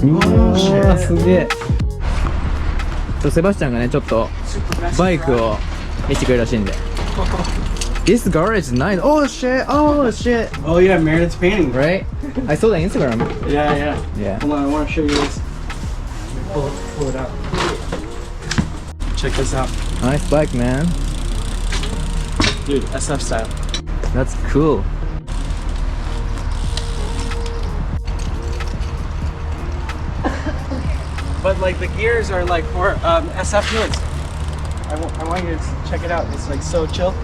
うわすげえ。セバスチャンがねちょっとバイクを見せてくれるらしいんで。This garage is nice. Oh shit! Oh shit! Oh yeah, Meredith's painting. Right? I saw the Instagram. Yeah. Yeah. Hold on, I want to show you this. Pull it out. Check this out. Nice bike, man. Dude, SF style. That's cool. But like the gears are like for SF wheels. I want you to check it out. It's like so chill.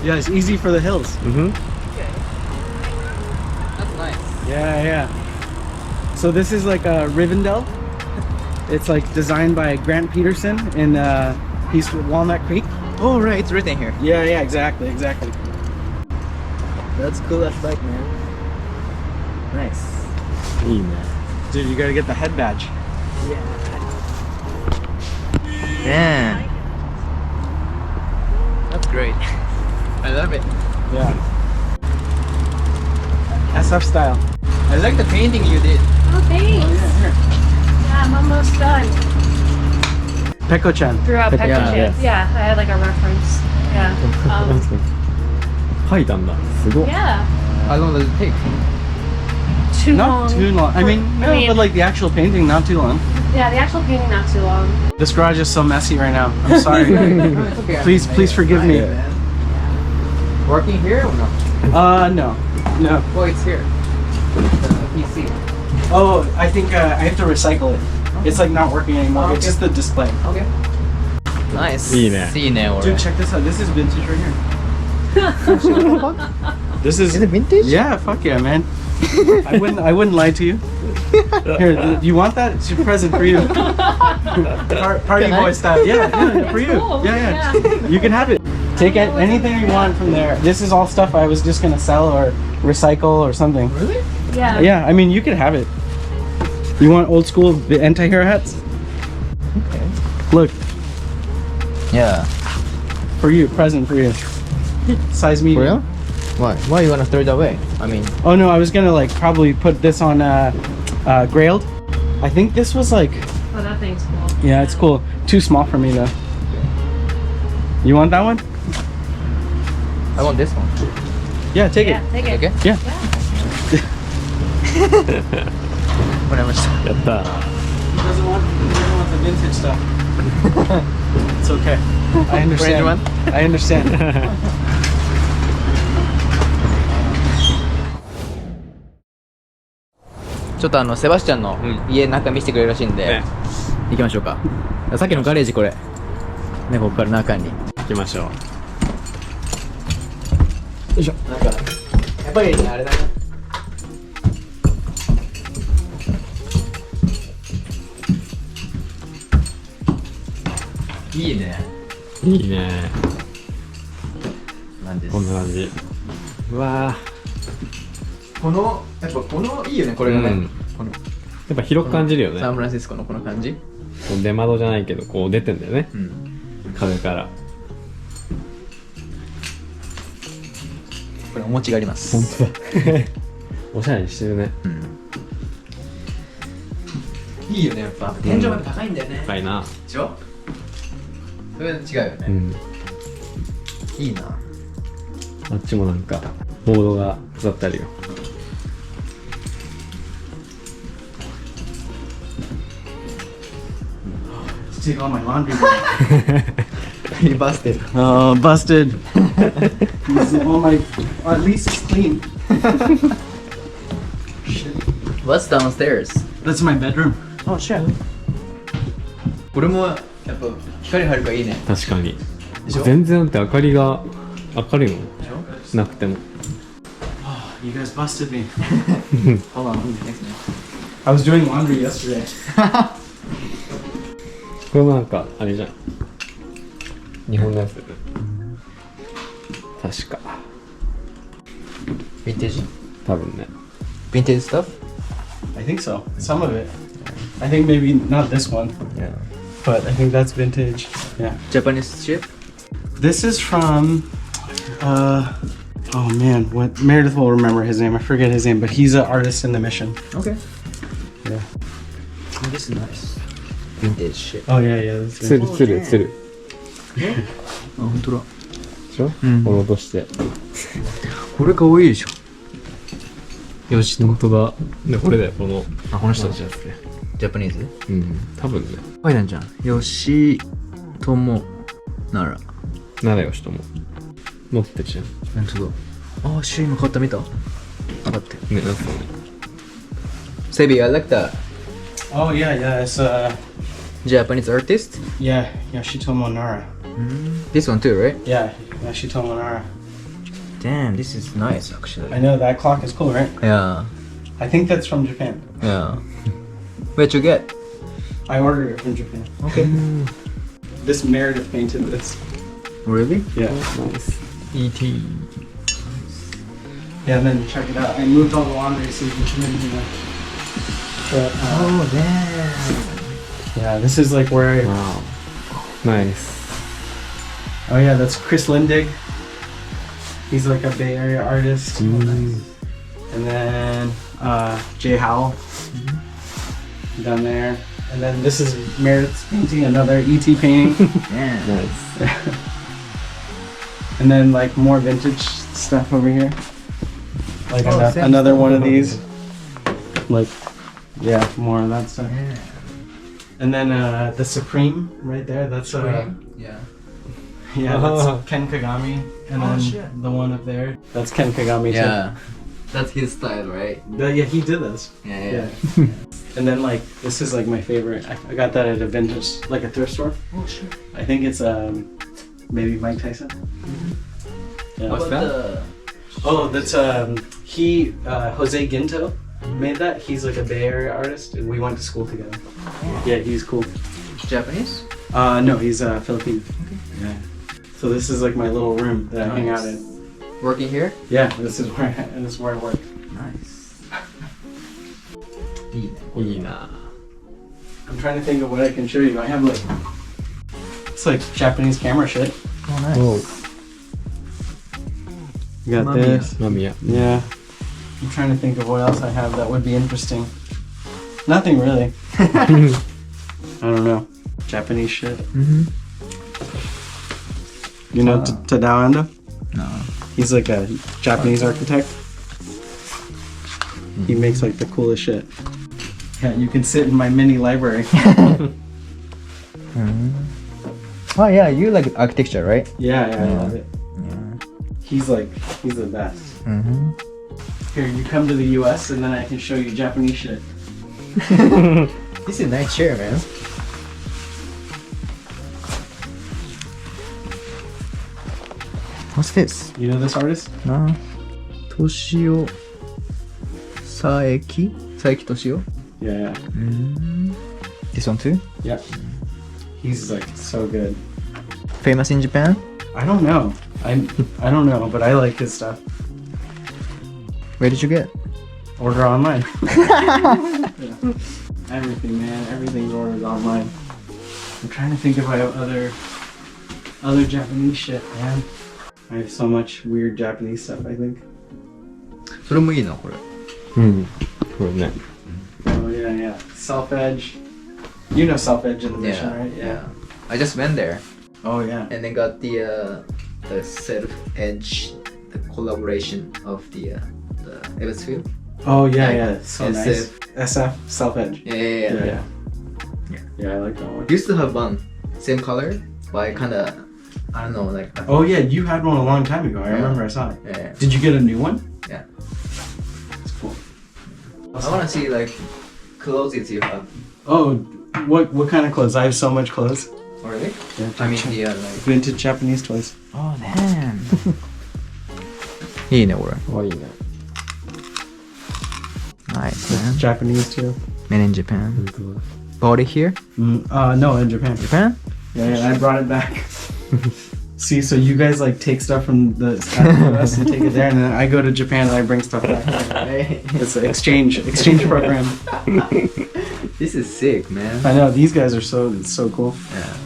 Yeah, it's easy for the hills. Mm-hmm. That's nice. Yeah. So this is like a Rivendell. It's like designed by Grant Peterson in East Walnut Creek. Oh right, it's written here. Yeah, exactly. That's cool as bike, man. Nice. いいね。 Dude, you gotta get the head badge. Man. That's great. I love it. Yeah. SF style. I like the painting you did. Oh, thanks. Here. Yeah, I'm almost done. Peko-chan. Throughout Yeah, Pecco yeah. Yeah, I had like a reference. Yeah. 書いたんだ。すごい。 Yeah. How long does it take? Too Not long. too long. I mean, no, but like the actual painting, not too long. Yeah, the actual painting not too long. This garage is so messy right now. I'm sorry. Okay. Please forgive me. Working here or no? No. Oh, it's here. The PC. Oh, I think I have to recycle it. It's like not working anymore. Oh, It's okay. just the display. Okay. Nice. いいね。いいね、俺。 Dude, check this out. This is vintage right here. This is. Is it vintage? Yeah, fuck yeah, man. I wouldn't lie to you. Here, you want that? It's your present for you. Party boy style. Yeah, for you. Cool. Yeah. You can have it. Take anything you want from there. This is all stuff I was just gonna sell or recycle or something. Really? Yeah. Yeah, I mean, you could have it. You want old school anti-hero hats? Okay. Look, Yeah. for you, present for you. Size medium. For real? Why? Why you wanna throw it away? I mean, Oh no, I was gonna like probably put this on Grailed. I think this was like, Oh, that thing's cool. yeah, it's cool. Too small for me though. You want that one? I want this one. Yeah, take Yeah, it. take it. Okay? Yeah. もらいました。やったー。 He doesn't want the vintage stuff. It's okay. I understand. one? I understand. ちょっとセバスチャンの家中見せてくれるらしいんで、ね行きましょうか。さっきのガレージこれ。ね、ここから中に。行きましょう。よいしょ。なんか、やっぱりあれだね。いいね。いいね。なんです。こんな感じ。うわやっぱこのいいよね、これがね。うんこのー。やっぱ広く感じるよね。サンフランシスコのこの感じ。こう出窓じゃないけど、こう出てんだよね。うん。壁から。これお餅があります。本当だ。おしゃれにしてるね。うん。いいよね、やっぱ。天井まで高いんだよね。高いな。でしょ？それ違うよね。うん。いいな。あっちもなんか、ボードが飾ってあるよ。Take all my laundry. You busted. Oh, busted. All my, at least it's clean. What's downstairs? That's my bedroom. Oh shit. これもやっぱ光入るからいいね。確かに。でしょ？全然だって明かりが明るいもん。なくても。 You guys busted me. Hold on, next minute. I was doing laundry yesterday. これもなんかあれじゃん。日本のやつだよね。確か。ヴィンテージ？多分ね。ヴ Vintage stuff? I think so. Some of it. I think maybe not this one, Yeah. but I think that's vintage. Yeah. Japanese ship? This is from, oh man, what Meredith will remember his name. I forget his name, but he's an artist in the Mission. Okay. Yeah. Oh, this is nice. Vintage ship. Oh yeah, yeah. That's つ good. るつるつるあ、本当だ。でしょ、うんこれ落としてこれかわいいでしょ。よしと。本当だでこれだよこのあ、この人同じやつねジャパニーズうん多分ね書いてあるじゃん。吉友なら。ならよしとも持ってるじゃん本当だ。あ、シュ今買った見た上がって。ねなんかね Sebi, I like that Oh yeah, yeah. It's Japanese artist. yeah, Yoshitomo Nara. This one too, right? Yeah, Yoshitomo Nara. Damn, this is nice actually. I know that clock is cool, right? Yeah, I think that's from Japan. yeah. Where'd you get? I ordered it from Japan. Okay. This Meredith painted this. Really? Yeah. E.T. Yeah, and then check it out. I moved all the laundry so you can come in here. But, Oh, damn. yeah, this is like where I. Wow nice Oh yeah, that's Chris Lindig. He's like a Bay Area artist. Mm. And then Jay Howell down there. And then this is Meredith's painting, another ET painting. Damn. nice And then like more vintage stuff over here. Like Oh, same another one of these. Like, yeah, more of that stuff. Yeah. And then the Supreme right there. That's Yeah. yeah, Oh. that's Ken Kagami. And Oh, then shit. the one up there. That's Ken Kagami too. Yeah. That's his style, right? Yeah, he did this. Yeah, Yeah. And then like this is like my favorite. I got that at a vintage, like a thrift store. Oh, shit. I think it's maybe Mike Tyson. Yeah. What's that? Oh, that's he Jose Ginto made that. He's like a Bay Area artist, and we went to school together. Yeah, he's cool. Japanese? No, he's Filipino. Yeah. So this is like my little room that I hang out Nice. in. Working here? Yeah, this is where I work. Nice. いいな I'm trying to think of what I can show you. I have like it's like Japanese camera shit. Oh, nice. おう You got Mamiya. this. マミヤ Yeah. I'm trying to think of what else I have that would be interesting. Nothing really. I don't know. Japanese shit. Mm-hmm. You know Tadao Ando? No. He's like a Japanese architect. He makes like the coolest shit. Yeah, you can sit in my mini library. Oh, yeah, you like architecture, right? Yeah, I Yeah. love it. Yeah. He's the best. Mm-hmm. Here, you come to the US and then I can show you Japanese shit. This is a nice chair, man. What's this? You know this artist? No. Toshio Saeki? Saeki Toshio? Yeah, yeah. This one too? Yeah. He's like so good. Famous in Japan? I don't know. I don't know, but I like his stuff. Where did you get? Order online. Yeah. Everything, man. Everything's ordered online. I'm trying to think if I have other Japanese shit, man. I have so much weird Japanese stuff, I think. それもいいな、これ。うんこれね Oh yeah, yeah. Self Edge. You know Self Edge in the mission, right? Yeah. I just went there Oh yeah. and then got the self edge, the collaboration of the Eversfield. Oh yeah, Like, yeah. So nice. SF Self Edge. Yeah. Yeah. Yeah, I like that one. Used to have one, same color, but I kinda, I don't know, like. Oh yeah, you had one a long time ago. I Yeah. remember I saw it. Yeah. Did you get a new one? Yeah. That's cool. I wanna see like clothes you have. Oh, what kind of clothes? I have so much clothes. Oh, really? Yeah, I mean the like. vintage Japanese toys. Oh damn. いいね、これ。あいいね Nice, man. Japanese too. Made in Japan. 本当だ Bought it here? No, in Japan. Japan? Yeah, I brought it back. See, so you guys like take stuff from the US and take it there, and then I go to Japan and I bring stuff back. It's an exchange program. This is sick, man. I know these guys are so cool. Yeah.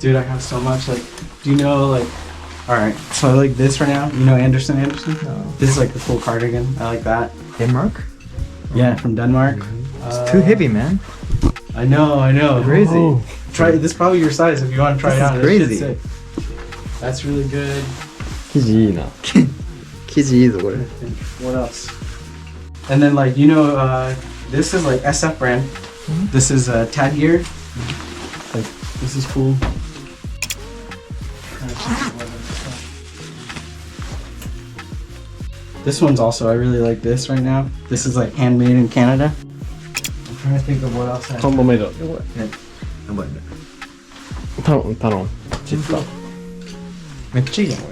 Dude, I have so much. Like, do you know like? All right, so I like this right now. You know Anderson? No. This is like a cool cardigan. I like that. Denmark? Yeah, from Denmark. It's too heavy, man. I know. Crazy. Oh, try this. Is probably your size if you want to try This it is out. crazy. This shit's sick. That's really good. 生地いいな。生地いいぞこれ。 What else? And then like this is like SF brand. This is Tad Gear. Like this is cool. This one's also I really like this right now. This is like handmade in Canada. I'm trying to think of what else I have. ハンドメイド。やばいね。タロン。チッタ。めっちゃいいやんこ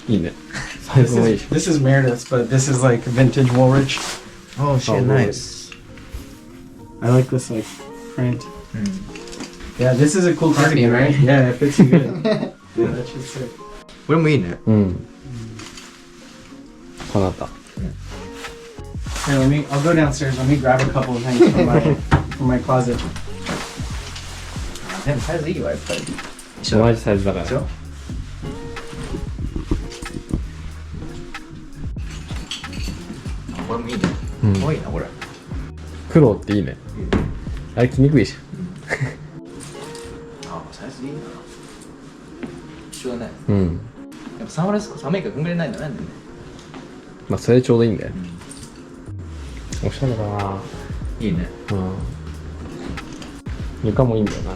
れ。いいね。サイ This ズもいい is this is Meredith's, but this is like vintage Woolrich. Oh shit, Oh, nice. I like this like print. Yeah, this is a cool cardigan, right? right? Yeah, it fits you good. Yeah, that shit's sick. これもいいね。うん。かなった。 Here, I'll go downstairs. Let me grab a couple of things from my closet. でもサイズいいわやっぱり。同じサイズだから。でしょ？これもいいね。うん多いなこれ。黒っていいね。あれ着にくいじあ、サイズいいな。一緒だね。ゃん。うん。やっぱサンフランシスコ寒いからこんぐらいないんだね。まあそれちょうどいいんだよ。おしゃれだな。いいね。うん。床もいいんだよな。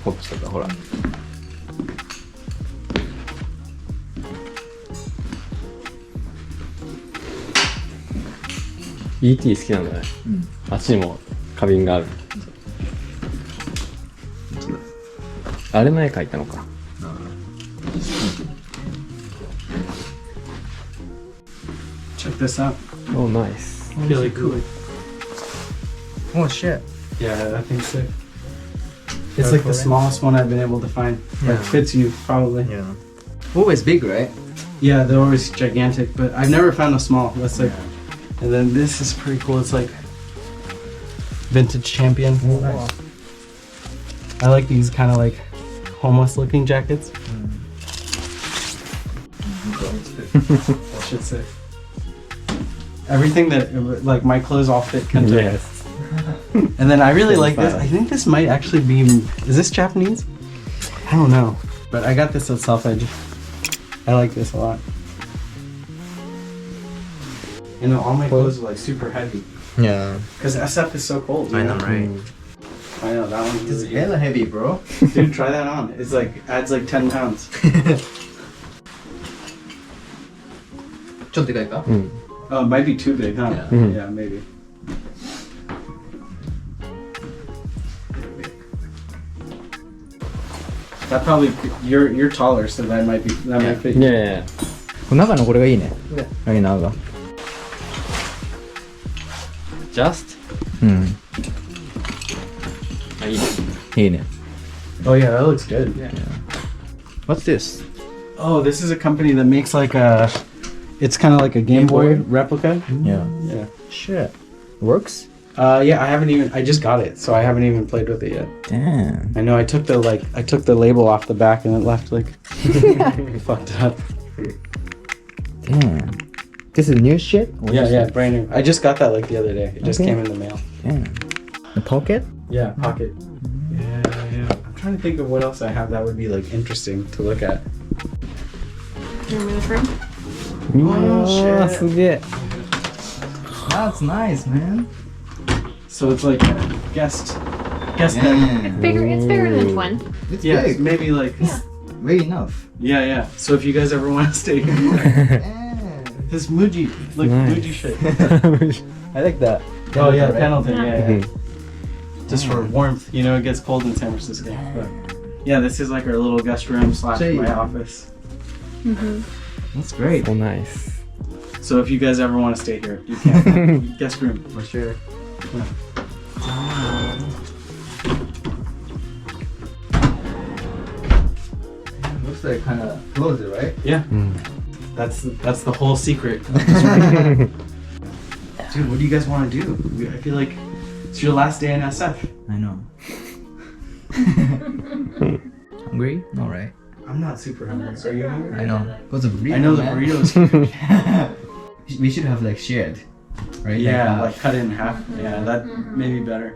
こっちとかほら。ET 好きなんだね。うん。あっちにも花瓶がある。あれの絵描いたのか。Check this out. Oh, nice. Really cool. Oh shit. Yeah, that thing's sick. It's like the smallest one I've been able to find. Like Yeah. fits you probably. Yeah. Always big, right? Yeah, they're always gigantic, but I've never found a small. That's like, and then this is pretty cool. It's like vintage champion. Nice. I like these kind of like homeless looking jackets. That shit's sick. Everything that like my clothes all fit KENTO. Yes. And then I really So like this. fast. I think this might actually be. Is this Japanese? I don't know. But I got this at Self Edge. I like this a lot. You know, all my clothes are like super heavy. Yeah. Because SF is so cold. you I know, right? I know, that one's It's really good. hella heavy, bro. Dude, try that on. It's like, adds like 10 pounds. ちょっとでかいか？ うん。 Oh, it might be too big, huh? Yeah. Mhm. Yeah, maybe. That probably you're taller, so that might Yeah. fit. いやいやいや。中のこれがいいね。ライナーが。 Just? うん。あ、いいね。いいね。 Oh yeah, that looks good. What's this? Oh, this is a company that makes like a. It's kind of like a Game Boy replica. Yeah. Yeah. Shit. Works? Yeah, I just got it, so I haven't even played with it yet. Damn. I know I took the label off the back and it left like fucked up. Damn. This is new shit? Or Yeah, just- yeah, brand new. I just got that like the other day. It just Okay. came in the mail. Damn. The pocket? Yeah, pocket. Yeah. I'm trying to think of what else I have that would be like interesting to look at. You want me to trim? うわー、 shit. すげえ。 That's nice, man. So it's like a guest deck. Damn. It's bigger than twin. It's Yeah, big. maybe like Big enough. yeah. So if you guys ever want to stay here, Damn. this Muji, like Nice. Muji shit. I like that. Oh yeah, right? Pendleton. Yeah. Mhm. Just for warmth, you know, it gets cold in San Francisco. But yeah, this is like our little guest room / Gee. my office. That's great. Oh, nice. So if you guys ever want to stay here, you can. Guest room. For sure. just like kind of close it, right? yeah. うん That's the whole secret. Dude, what do you guys want to do? I feel like it's your last day in SF. I know. Hungry? All right. I'm not super hungry. Are you hungry? I know. What's a burrito? I know the man? burritos. We should have like shared, right? Yeah, Like, like cut it in half. Yeah, that may be better.